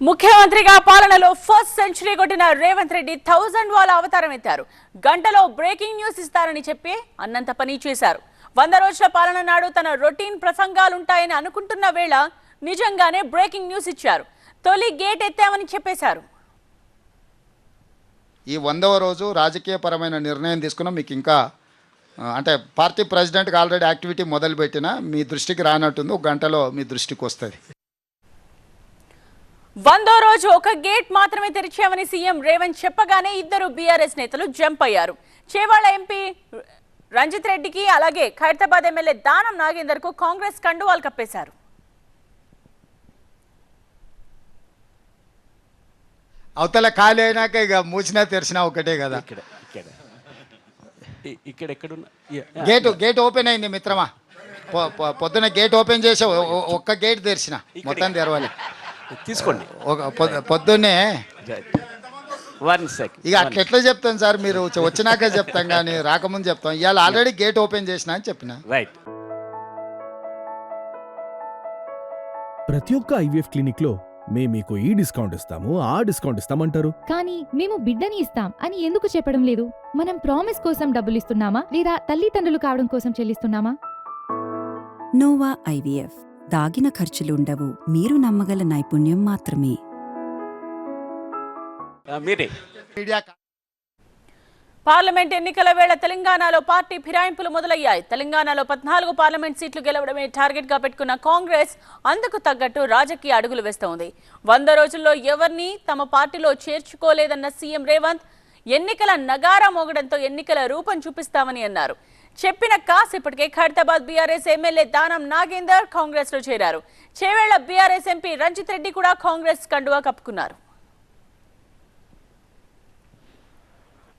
ముఖ్యమంత్రిగా పాలనలో first century కొట్టిన రేవంత్ రెడ్డి 1000 వాల అవతారం ఎత్తారు. గంటలో బ్రేకింగ్ న్యూస్ ఇస్తారని చెప్పి అన్నంత పని చేశారు. 100 రోజుల పాలన నాడు తన రొటీన్ ప్రసంగాలుంటాయని అనుకుంటున్న వేళ నిజంగానే బ్రేకింగ్ న్యూస్ ఇచ్చారు. తొలి గేట్ ఎత్తామని చెప్పేశారు. ఈ 100వ రోజు రాజకీయపరమైన నిర్ణయం తీసుకున్నాం. మీకు ఇంకా అంటే పార్టీ ప్రెసిడెంట్కి ఆల్రెడీ యాక్టివిటీ మొదలుపెట్టినా మీ దృష్టికి రానట్టుంది. ఒక గంటలో మీ దృష్టికి వస్తుంది. 100వ రోజు ఒక గేట్ మాత్రమే తెరిచామని సీఎం రేవంత్ చెప్పగానే ఇద్దరు బీఆర్ఎస్ నేతలు జంప్ అయ్యారు. చేవాళ్ళ ఎంపీ రంజిత్ రెడ్డికి అలాగే ఖైరతాబాద్ ఎమ్మెల్యే దానం నాగేందర్ కు కాంగ్రెస్ కండువాలు కప్పేశారు. అవతల ఖాళీ అయినాక ఇక మూసినా తెరిచినా ఒకటే కదా. గేట్ ఓపెన్ అయింది మిత్రమా. పొద్దున గేట్ ఓపెన్ చేసి ఒక్క గేట్ తెరిచిన, మొత్తం తెరవాలి. తీసుకోండి. పొద్దున్నే ఇక ఇక అట్లా ఎట్లా చెప్తాను సార్, మీరు వచ్చినాక చెప్తాం కానీ రాకముందు చెప్తాం. ఇవాళ ఆల్రెడీ గేట్ ఓపెన్ చేసిన అని చెప్పిన. రైట్. ప్రతి ఒక్క ఐవీఎఫ్ క్లినిక్ లో మేము మీకు ఈ డిస్కౌంట్ ఇస్తాము, ఆ డిస్కౌంట్ ఇస్తామంటారు. కానీ మేము బిడ్డని ఇస్తాం అని ఎందుకు చెప్పడం లేదు? మనం ప్రామిస్ కోసం డబ్బులు ఇస్తున్నామా లేదా తల్లిదండ్రులు కావడం కోసం చెల్లిస్తున్నామా? నోవా ఐవీఎఫ్ దాగిన ఖర్చులుండవు, మీరు నమ్మగల నైపుణ్యం మాత్రమే. మీరే మీడియా పార్లమెంట్ ఎన్నికల వేళ తెలంగాణలో పార్టీ ఫిరాయింపులు మొదలయ్యాయి. తెలంగాణలో 14 పార్లమెంట్ సీట్లు గెలవడమే టార్గెట్ గా పెట్టుకున్న కాంగ్రెస్ అందుకు తగ్గట్టు రాజకీయ అడుగులు వేస్తోంది. 100 రోజుల్లో ఎవరిని తమ పార్టీలో చేర్చుకోలేదన్న సీఎం రేవంత్ ఎన్నికల నగారా మోగడంతో ఎన్నికల రూపం చూపిస్తామని అన్నారు. చెప్పిన కాసేపటికే ఖైరతాబాద్ బీఆర్ఎస్ ఎమ్మెల్యే దానం నాగేందర్ కాంగ్రెస్ లో చేరారు. చేవేళ్ల బీఆర్ఎస్ ఎంపీ రంజిత్ రెడ్డి కూడా కాంగ్రెస్ కండువా కప్పుకున్నారు.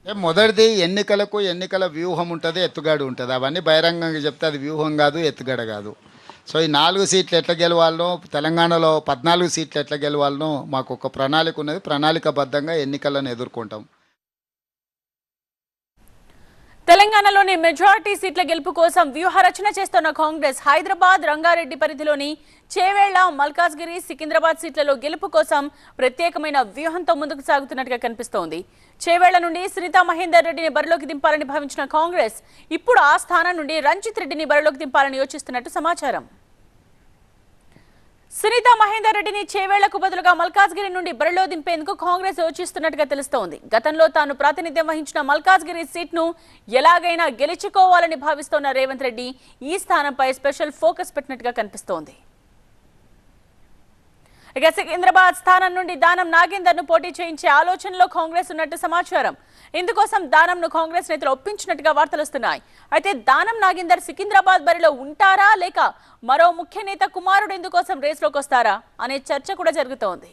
మొదటిది ఎన్నికలకు ఎన్నికల వ్యూహం ఉంటుంది, ఎత్తుగడ ఉంటుంది. అవన్నీ బహిరంగంగా చెప్తే అది వ్యూహం కాదు, ఎత్తుగడ కాదు. సో ఈ 4 సీట్లు ఎట్లా గెలవాలనో, తెలంగాణలో 14 సీట్లు ఎట్లా గెలవాలనో మాకు ఒక ప్రణాళిక ఉన్నది. ప్రణాళికబద్ధంగా ఎన్నికలను ఎదుర్కొంటాం. తెలంగాణలోని మెజారిటీ సీట్ల గెలుపు కోసం వ్యూహ రచన చేస్తున్న కాంగ్రెస్ హైదరాబాద్, రంగారెడ్డి పరిధిలోని చేవేళ్ల, మల్కాజ్గిరి, సికింద్రాబాద్ సీట్లలో గెలుపు కోసం ప్రత్యేకమైన వ్యూహంతో ముందుకు సాగుతున్నట్టుగా కనిపిస్తోంది. చేవేళ్ల నుండి సునీతా మహేందర్ రెడ్డిని బరిలోకి దింపాలని భావించిన కాంగ్రెస్ ఇప్పుడు ఆ స్థానం నుండి రంజిత్ రెడ్డిని బరిలోకి దింపాలని యోచిస్తున్నట్టు సమాచారం. సునీతా మహేందర్ రెడ్డిని చేవేళ్లకు బదులుగా మల్కాజ్గిరి నుండి బరిలో దింపేందుకు కాంగ్రెస్ యోచిస్తున్నట్టుగా తెలుస్తోంది. గతంలో తాను ప్రాతినిధ్యం వహించిన మల్కాజ్గిరి సీట్ను ఎలాగైనా గెలుచుకోవాలని భావిస్తోన్న రేవంత్ రెడ్డి ఈ స్థానంపై స్పెషల్ ఫోకస్ పెట్టినట్టుగా కనిపిస్తోంది. ఇక సికింద్రాబాద్ స్థానం నుండి దానం నాగేందర్ ను పోటీ చేయించే ఆలోచనలో కాంగ్రెస్ ఉన్నట్టు సమాచారం. ఇందుకోసం దానంను కాంగ్రెస్ నేతలు ఒప్పించినట్టుగా వార్తలు వస్తున్నాయి. అయితే దానం నాగేందర్ సికింద్రాబాద్ బరిలో ఉంటారా లేక మరో ముఖ్య నేత కుమారుడు ఇందుకోసం రేసులోకి వస్తారా అనే చర్చ కూడా జరుగుతోంది.